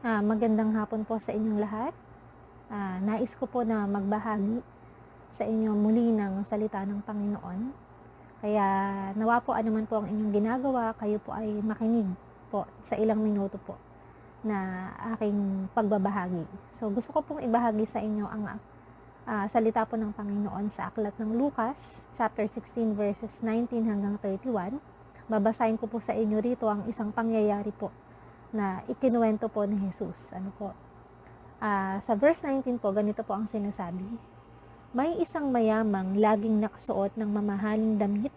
Magandang hapon po sa inyong lahat. Nais ko po na magbahagi sa inyo muli ng salita ng Panginoon. Kaya nawa po anuman po ang inyong ginagawa, kayo po ay makinig po sa ilang minuto po na aking pagbabahagi. So gusto ko pong ibahagi sa inyo ang salita po ng Panginoon sa aklat ng Lucas, chapter 16 verses 19 hanggang 31. Babasahin ko po sa inyo rito ang isang pangyayari po na ikinuwento po ni Jesus. Sa verse 19 po, ganito po ang sinasabi. May isang mayamang laging nakasuot ng mamahaling damit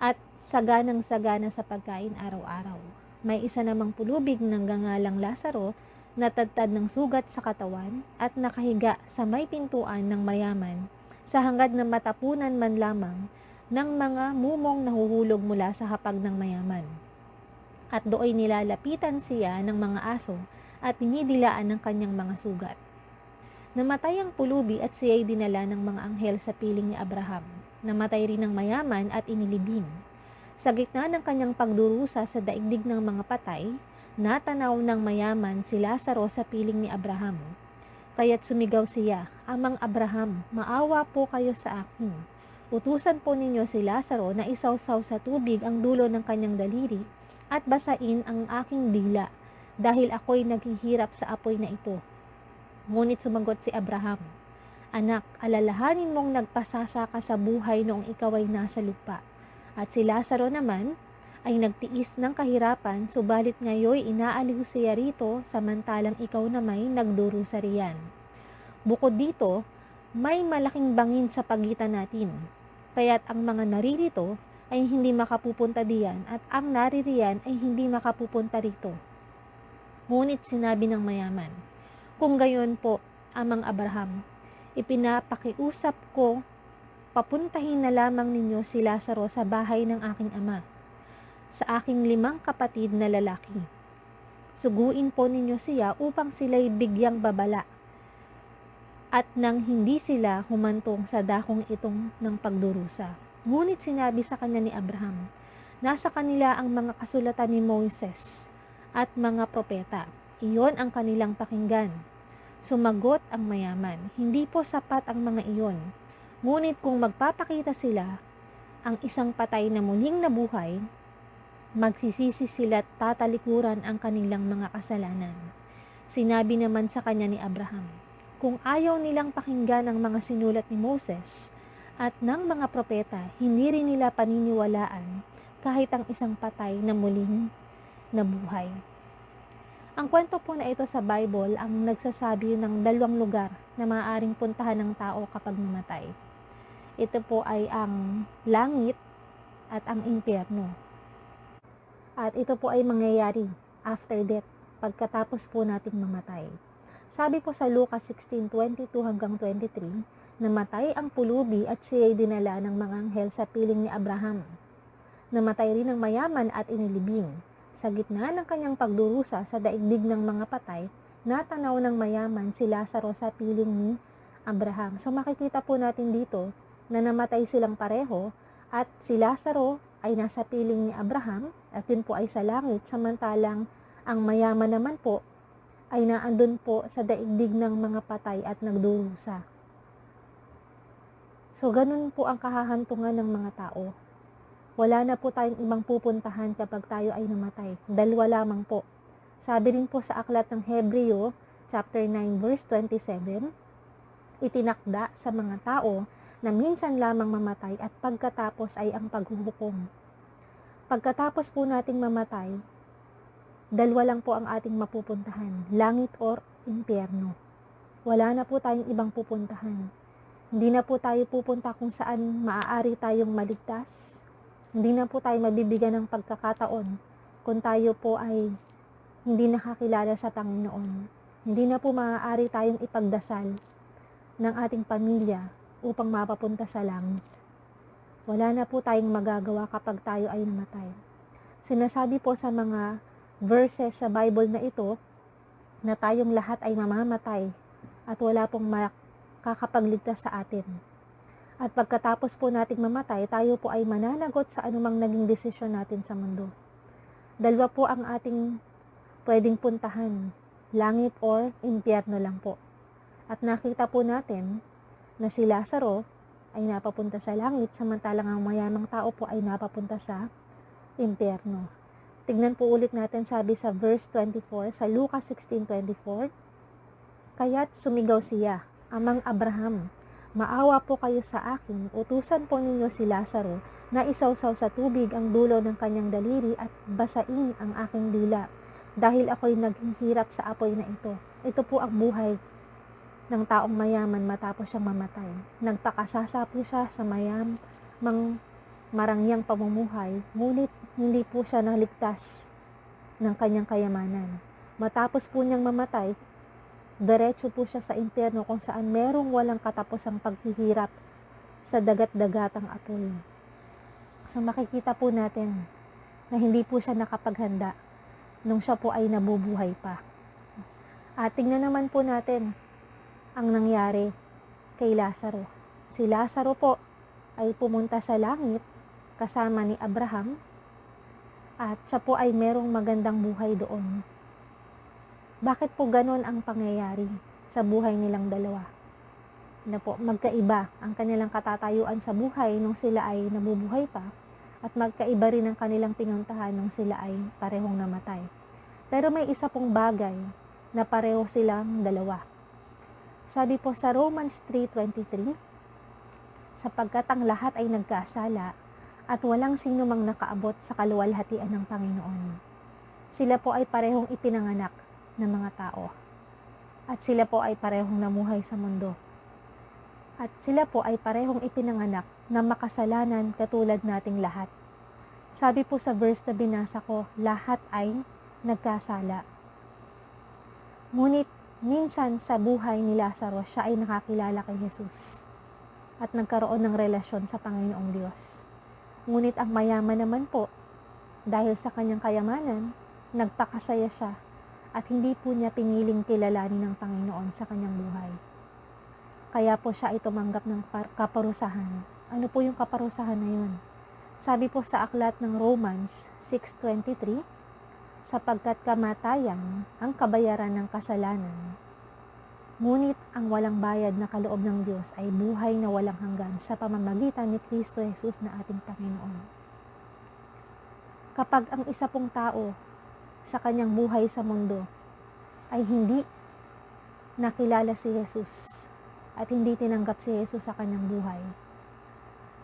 at saganang-sagana sa pagkain araw-araw. May isa namang pulubig ng gangalang Lazaro na tadtad ng sugat sa katawan at nakahiga sa may pintuan ng mayaman sa hangad na matapunan man lamang ng mga mumong nahuhulog mula sa hapag ng mayaman. At dooy nilalapitan siya ng mga aso at dinidilaan ng kanyang mga sugat. Namatay ang pulubi at siya'y dinala ng mga anghel sa piling ni Abraham. Namatay rin ang mayaman at inilibing. Sa gitna ng kanyang pagdurusa sa daigdig ng mga patay, natanaw ng mayaman si Lazaro sa piling ni Abraham. Kaya't sumigaw siya, Amang Abraham, maawa po kayo sa akin. Utusan po ninyo si Lazaro na isawsaw sa tubig ang dulo ng kanyang daliri at basain ang aking dila dahil ako'y naghihirap sa apoy na ito. Ngunit sumagot si Abraham, Anak, alalahanin mong nagpasasa ka sa buhay noong ikaw ay nasa lupa. At si Lazaro naman ay nagtiis ng kahirapan, subalit ngayoy inaaliw siya rito samantalang ikaw na may nagdurusa riyan. Bukod dito, may malaking bangin sa pagitan natin. Kaya't ang mga naririto ay hindi makapupunta diyan at ang naririyan ay hindi makapupunta rito. Ngunit sinabi ng mayaman, Kung gayon po, Amang Abraham, ipinapakiusap ko, papuntahin na lamang ninyo si Lazaro sa bahay ng aking ama, sa aking 5 kapatid na lalaki. Suguin po ninyo siya upang sila'y bigyang babala, at nang hindi sila humantong sa dakong itong ng pagdurusa. Ngunit sinabi sa kanya ni Abraham, nasa kanila ang mga kasulatan ni Moises at mga propeta. Iyon ang kanilang pakinggan. Sumagot ang mayaman, hindi po sapat ang mga iyon. Ngunit kung magpapakita sila ang isang patay na muling nabuhay, magsisisi sila at tatalikuran ang kanilang mga kasalanan. Sinabi naman sa kanya ni Abraham, kung ayaw nilang pakinggan ang mga sinulat ni Moses at ng mga propeta, hindi rin nila paniniwalaan kahit ang isang patay na muling nabuhay. Ang kwento po na ito sa Bible ang nagsasabi ng 2 lugar na maaaring puntahan ng tao kapag namatay. Ito po ay ang langit at ang impyerno. At ito po ay mangyayari after death, pagkatapos po nating mamatay. Sabi po sa Lucas 16:22 hanggang 23, namatay ang pulubi at siya'y dinala ng mga anghel sa piling ni Abraham. Namatay rin ang mayaman at inilibing. Sa gitna ng kanyang pagdurusa sa daigdig ng mga patay, natanaw ng mayaman si Lazaro sa piling ni Abraham. So makikita po natin dito na namatay silang pareho at si Lazaro ay nasa piling ni Abraham at yun po ay sa langit, samantalang ang mayaman naman po ay naandun po sa daigdig ng mga patay at nagdurusa. So, ganun po ang kahahantungan ng mga tao. Wala na po tayong ibang pupuntahan kapag tayo ay namatay. 2 lamang po. Sabi rin po sa aklat ng Hebreo, chapter 9, verse 27, itinakda sa mga tao na minsan lamang mamatay at pagkatapos ay ang paghuhukom. Pagkatapos po nating mamatay, 2 lang po ang ating mapupuntahan, langit or impyerno. Wala na po tayong ibang pupuntahan. Hindi na po tayo pupunta kung saan maaari tayong maligtas. Hindi na po tayo mabibigyan ng pagkakataon kung tayo po ay hindi nakakilala sa Panginoon. Hindi na po maaari tayong ipagdasal ng ating pamilya upang mapapunta sa langit. Wala na po tayong magagawa kapag tayo ay namatay. Sinasabi po sa mga verses sa Bible na ito na tayong lahat ay mamamatay at wala pong makakapagligtas sa atin. At pagkatapos po nating mamatay, tayo po ay mananagot sa anumang naging desisyon natin sa mundo. 2 po ang ating pwedeng puntahan. langit or impyerno lang po. At nakita po natin na si Lazaro ay napapunta sa langit, samantalang ang mayamang tao po ay napapunta sa impyerno. Tignan po ulit natin, sabi sa verse 24, sa Lucas 16:24, kaya't sumigaw siya, Amang Abraham, maawa po kayo sa akin, utusan po ninyo si Lazaro na isawsaw sa tubig ang dulo ng kanyang daliri at basain ang aking dila, dahil ako'y naghihirap sa apoy na ito. Ito po ang buhay ng taong mayaman matapos siyang mamatay. Nagpakasasa po siya sa marangyang pamumuhay, ngunit hindi po siya naligtas ng kanyang kayamanan. Matapos po niyang mamatay, diretso po siya sa impyerno kung saan merong walang katapusang paghihirap sa dagat-dagatang apoy. So makikita po natin na hindi po siya nakapaghanda nung siya po ay nabubuhay pa. At tingnan naman po natin ang nangyari kay Lazaro. Si Lazaro po ay pumunta sa langit kasama ni Abraham at siya po ay merong magandang buhay doon. Bakit po ganon ang pangyayari sa buhay nilang dalawa? Na po, magkaiba ang kanilang katatayuan sa buhay nung sila ay nabubuhay pa at magkaiba rin ang kanilang pinuntahan nung sila ay parehong namatay. Pero may isa pong bagay na pareho silang dalawa. Sabi po sa Romans 3:23, sapagkat ang lahat ay nagkasala at walang sino mang nakaabot sa kaluwalhatian ng Panginoon. Sila po ay parehong ipinanganak ng mga tao. At sila po ay parehong namuhay sa mundo. At sila po ay parehong ipinanganak na makasalanan katulad nating lahat. Sabi po sa verse na binasa ko, lahat ay nagkasala. Ngunit minsan sa buhay ni Lazaro, siya ay nakakilala kay Jesus at nagkaroon ng relasyon sa Panginoong Diyos. Ngunit ang mayaman naman po, dahil sa kanyang kayamanan, nagpakasaya siya at hindi po niya piniling kilalanin ng Panginoon sa kanyang buhay. Kaya po siya ay tumanggap ng kaparusahan. Ano po yung kaparusahan na yun? Sabi po sa aklat ng Romans 6:23, sapagkat kamatayan ang kabayaran ng kasalanan, ngunit ang walang bayad na kaloob ng Diyos ay buhay na walang hanggan sa pamamagitan ni Kristo Jesus na ating Panginoon. Kapag ang isa pong tao sa kanyang buhay sa mundo ay hindi nakilala si Jesus at hindi tinanggap si Jesus sa kanyang buhay,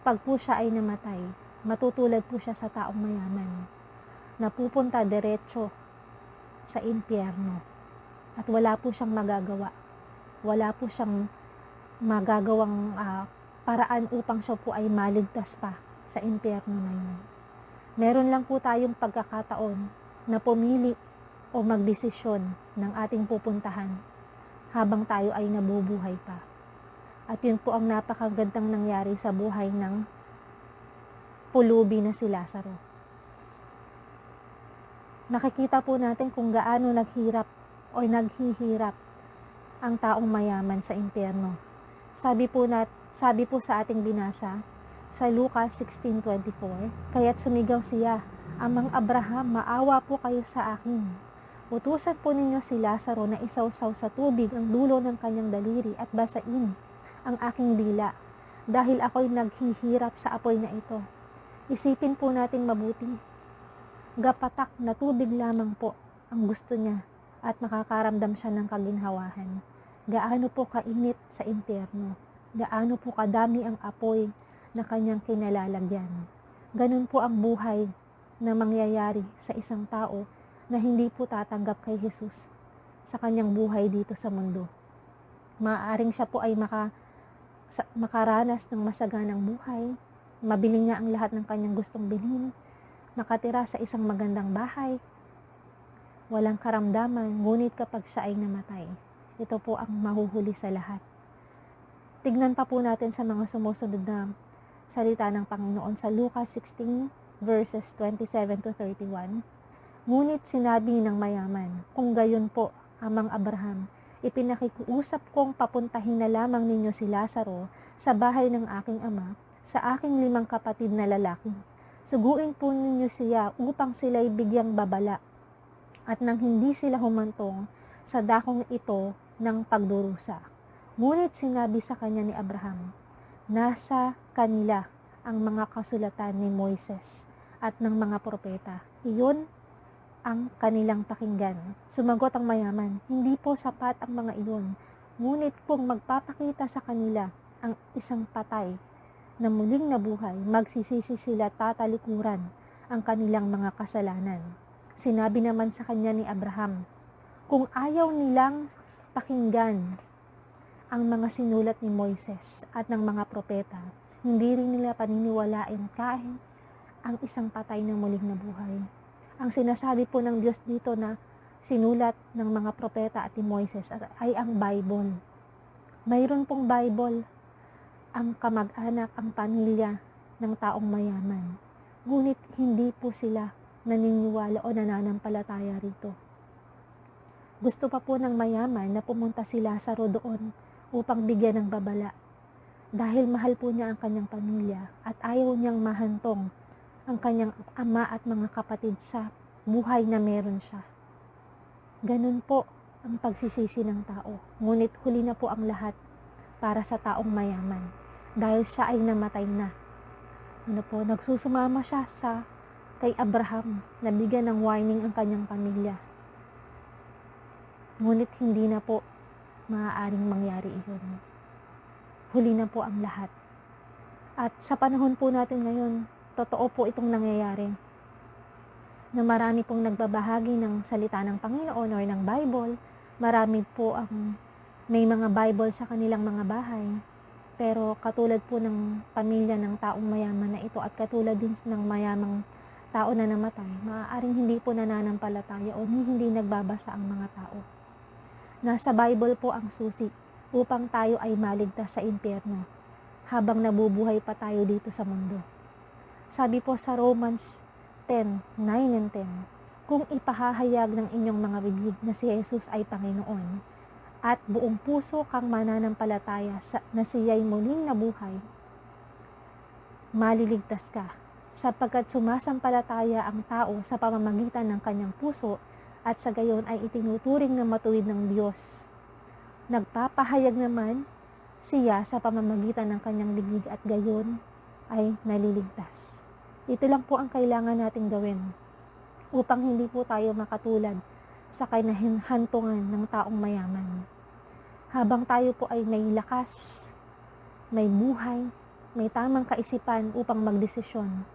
pag po siya ay namatay, matutulad po siya sa taong mayaman na pupunta diretso sa impyerno at wala po siyang magagawa. Wala po siyang magagawang paraan upang siya po ay maligtas pa sa impyerno na yun. Meron lang po tayong pagkakataon na pumili o magdesisyon ng ating pupuntahan habang tayo ay nabubuhay pa. At yun po ang napakagandang nangyari sa buhay ng pulubi na si Lazaro. Nakikita po natin kung gaano naghihirap ang taong mayaman sa impyerno. Sabi po sa ating binasa sa Lucas 16:24, kaya't sumigaw siya, Amang Abraham, maawa po kayo sa akin. Utusan po ninyo si Lazaro na isawsaw sa tubig ang dulo ng kanyang daliri at basain ang aking dila, dahil ako'y naghihirap sa apoy na ito. Isipin po natin mabuti. Gapatak na tubig lamang po ang gusto niya at makakaramdam siya ng kaginhawahan. Gaano po kainit sa impyerno. Gaano po kadami ang apoy na kanyang kinalalagyan. Ganun po ang buhay na mangyayari sa isang tao na hindi po tatanggap kay Jesus sa kanyang buhay dito sa mundo. Maaaring siya po ay makaranas ng masaganang buhay, mabili niya ang lahat ng kanyang gustong bilhin, makatira sa isang magandang bahay, walang karamdaman, ngunit kapag siya ay namatay, ito po ang mahuhuli sa lahat. Tignan pa po natin sa mga sumusunod na salita ng Panginoon sa Lucas 16 verses 27-31. Ngunit sinabi ng mayaman, kung gayon po, Amang Abraham, ipinakikiusap kong papuntahin na lamang ninyo si Lazaro sa bahay ng aking ama, sa aking 5 kapatid na lalaki. Suguin po ninyo siya upang sila'y bigyang babala. At nang hindi sila humantong, sa dakong ito ng pagdurusa. Ngunit sinabi sa kanya ni Abraham, nasa kanila ang mga kasulatan ni Moises at ng mga propeta. Iyon ang kanilang pakinggan. Sumagot ang mayaman, hindi po sapat ang mga iyon. Ngunit kung magpapakita sa kanila ang isang patay na muling nabuhay, magsisisi sila tatalikuran ang kanilang mga kasalanan. Sinabi naman sa kanya ni Abraham, kung ayaw nilang pakinggan ang mga sinulat ni Moises at ng mga propeta, hindi rin nila paniniwalain kahit ang isang patay na muling nabuhay. Ang sinasabi po ng Diyos dito na sinulat ng mga propeta at ni Moises ay ang Bible. Mayroon pong Bible ang kamag-anak, ang pamilya ng taong mayaman. Ngunit hindi po sila naniniwala o nananampalataya rito. Gusto pa po ng mayaman na pumunta si Lazaro doon upang bigyan ng babala. Dahil mahal po niya ang kanyang pamilya at ayaw niyang mahantong ang kanyang ama at mga kapatid sa buhay na meron siya. Ganun po ang pagsisisi ng tao. Ngunit huli na po ang lahat para sa taong mayaman. Dahil siya ay namatay na. Nagsusumama siya kay Abraham na bigyan ng warning ang kanyang pamilya. Ngunit hindi na po maaaring mangyari iyon. Huli na po ang lahat. At sa panahon po natin ngayon, totoo po itong nangyayari. Na marami pong nagbabahagi ng salita ng Panginoon o ng Bible. Marami po ang may mga Bible sa kanilang mga bahay. Pero katulad po ng pamilya ng taong mayaman na ito at katulad din ng mayamang tao na namatay, maaaring hindi po nananampalataya o hindi nagbabasa ang mga tao. Nasa Bible po ang susi upang tayo ay maligtas sa impyerno habang nabubuhay pa tayo dito sa mundo. Sabi po sa Romans 10:9 and 10, kung ipahahayag ng inyong mga bibig na si Jesus ay Panginoon at buong puso kang mananampalataya na siya'y muling nabuhay, maliligtas ka, sapagkat sumasampalataya ang tao sa pamamagitan ng kanyang puso at sa gayon ay itinuturing na matuwid ng Diyos. Nagpapahayag naman siya sa pamamagitan ng kanyang bibig at gayon ay naliligtas. Ito lang po ang kailangan nating gawin upang hindi po tayo makatulad sa kinahantungan ng taong mayaman. Habang tayo po ay may lakas, may buhay, may tamang kaisipan upang magdesisyon,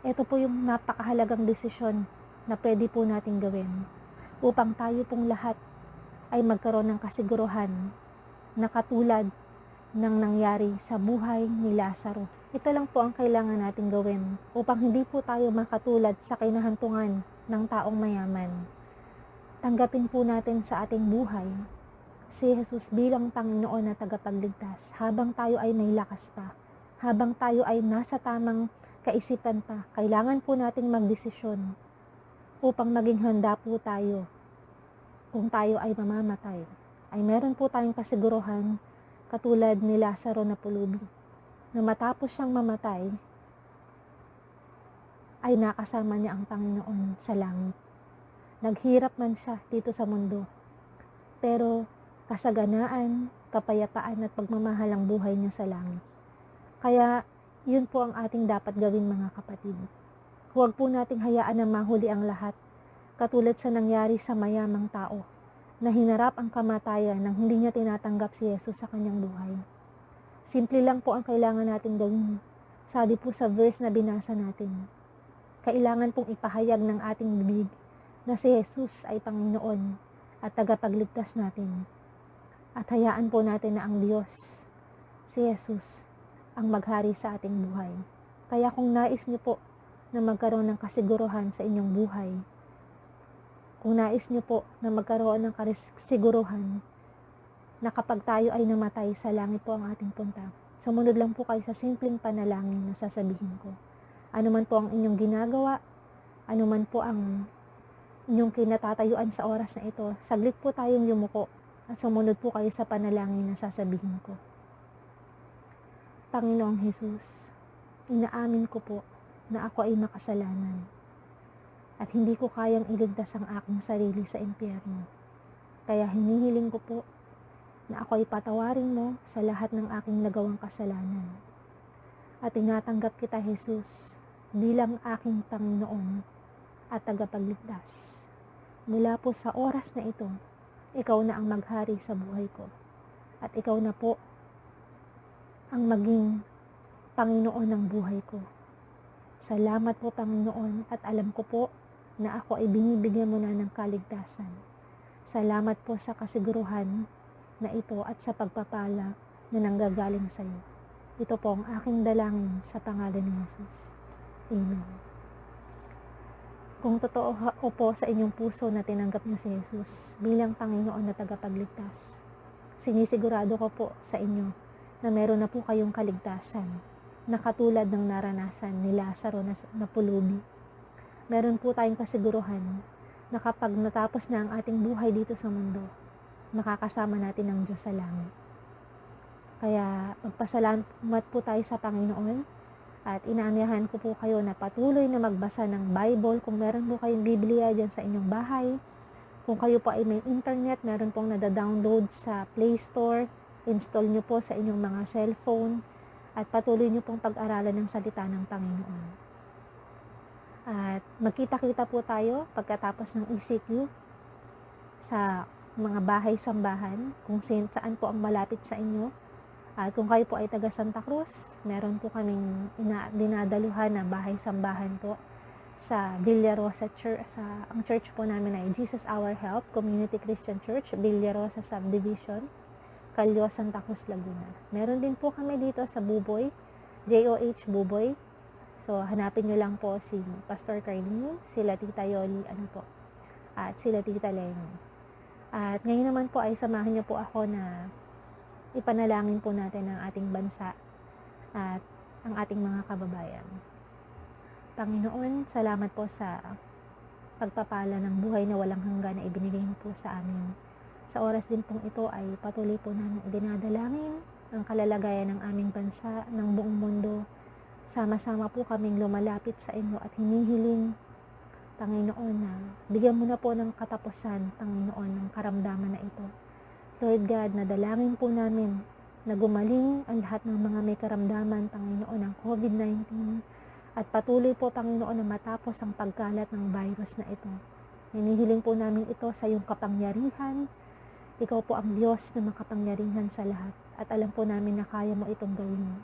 ito po yung napakahalagang desisyon na pwede po nating gawin upang tayo pong lahat ay magkaroon ng kasiguruhan na katulad ng nangyari sa buhay ni Lazaro. Ito lang po ang kailangan nating gawin upang hindi po tayo makatulad sa kinahantungan ng taong mayaman. Tanggapin po natin sa ating buhay si Jesus bilang Panginoon na tagapagligtas habang tayo ay may lakas pa, habang tayo ay nasa tamang kaisipan pa. Kailangan po nating magdesisyon upang maging handa po tayo kung tayo ay mamamatay. Ay meron po tayong kasiguruhan katulad ni Lazaro na pulubi na matapos siyang mamatay ay nakasama niya ang Panginoon sa langit. Naghirap man siya dito sa mundo, pero kasaganaan, kapayapaan at pagmamahal ang buhay niya sa langit. Kaya yun po ang ating dapat gawin mga kapatid. Huwag po nating hayaan na mahuli ang lahat, katulad sa nangyari sa mayamang tao na hinarap ang kamatayan nang hindi niya tinatanggap si Jesus sa kanyang buhay. Simple lang po ang kailangan natin gawin. Sabi po sa verse na binasa natin, kailangan pong ipahayag ng ating bibig na si Jesus ay Panginoon at tagapagligtas natin. At hayaan po natin na ang Diyos, si Jesus, ang maghari sa ating buhay. Kaya kung nais niyo po na magkaroon ng kasiguruhan sa inyong buhay, kung nais niyo po na magkaroon ng kasiguruhan na kapag tayo ay namatay, sa langit po ang ating punta, sumunod lang po kayo sa simpleng panalangin na sasabihin ko. Ano man po ang inyong ginagawa, ano man po ang inyong kinatatayuan sa oras na ito, saglit po tayong yumuko at sumunod po kayo sa panalangin na sasabihin ko. Panginoong Jesus, inaamin ko po na ako ay makasalanan at hindi ko kayang iligtas ang aking sarili sa impyerno. Kaya hinihiling ko po na ako ay patawarin mo sa lahat ng aking nagawang kasalanan. At tinatanggap kita, Jesus, bilang aking Panginoon at tagapagligtas. Mula po sa oras na ito, ikaw na ang maghari sa buhay ko. At ikaw na po ang maging Panginoon ng buhay ko. Salamat po, Panginoon, at alam ko po na ako ay binibigyan mo na ng kaligtasan. Salamat po sa kasiguruhan na ito at sa pagpapala na nanggagaling sa iyo. Ito po ang aking dalangin sa pangalan ni Jesus. Amen. Kung totoo po sa inyong puso na tinanggap niyo si Jesus bilang Panginoon na tagapagligtas, sinisigurado ko po sa inyo na meron na po kayong kaligtasan na katulad ng naranasan ni Lazaro na pulubi. Meron po tayong kasiguruhan na kapag natapos na ang ating buhay dito sa mundo, makakasama natin ang Diyos sa langit. Kaya magpasalamat po tayo sa Panginoon at inaanyahan ko po kayo na patuloy na magbasa ng Bible. Kung meron po kayong Biblia dyan sa inyong bahay, kung kayo po ay may internet, meron pong nada-download sa Play Store, install nyo po sa inyong mga cellphone at patuloy nyo pong pag-aralan ng salita ng Panginoon. At magkita-kita po tayo pagkatapos ng ECQ sa mga bahay-sambahan, kung saan po ang malapit sa inyo. At kung kayo po ay taga Santa Cruz, meron po kaming dinadaluhan na bahay-sambahan po sa Villarosa Church. Ang church po namin ay Jesus Our Help Community Christian Church, Villarosa Subdivision, Calio, Santa Cruz, Laguna. Meron din po kami dito sa Buboy, JOH Buboy. So, hanapin nyo lang po si Pastor Carlene, sila Tita Yoli, at sila Tita Lenny. At ngayon naman po ay samahan nyo po ako na ipanalangin po natin ang ating bansa at ang ating mga kababayan. Panginoon, salamat po sa pagpapala ng buhay na walang hanggan na ibinigay mo po sa amin. Sa oras din pong ito ay patuloy po namin dinadalangin ang kalalagayan ng aming bansa, ng buong mundo. Sama-sama po kaming lumalapit sa inyo at hinihiling, Panginoon, na bigyan mo na po ng katapusan, Panginoon, ng karamdaman na ito. Lord God, nadalangin po namin na gumaling ang lahat ng mga may karamdaman, Panginoon, ng COVID-19 at patuloy po, Panginoon, na matapos ang pagkalat ng virus na ito. Hinihiling po namin ito sa iyong kapangyarihan. Ikaw po ang Diyos na makapangyarihan sa lahat at alam po namin na kaya mo itong gawin.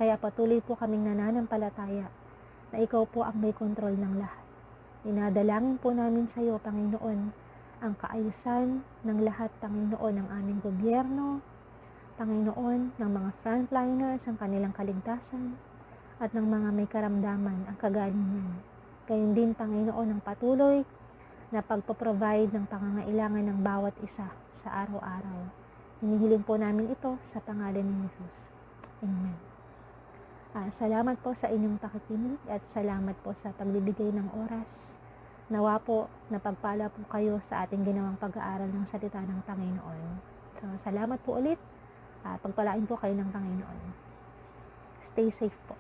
Kaya patuloy po kaming nananampalataya na ikaw po ang may kontrol ng lahat. Inadalangin po namin sa iyo, Panginoon, ang kaayusan ng lahat, Panginoon, ng aming gobyerno, Panginoon, ng mga frontliners, ang kanilang kaligtasan, at ng mga may karamdaman, ang kagalingan. Gayon din, Panginoon, ang patuloy na pagpaprovide ng pangangailangan ng bawat isa sa araw-araw. Hinihiling po namin ito sa pangalan ni Jesus. Amen. Salamat po sa inyong pakikinig at salamat po sa pagbibigay ng oras. Nawa po na pagpala po kayo sa ating ginawang pag-aaral ng salita ng Panginoon. So, salamat po ulit. Pagpalain po kayo ng Panginoon. Stay safe po.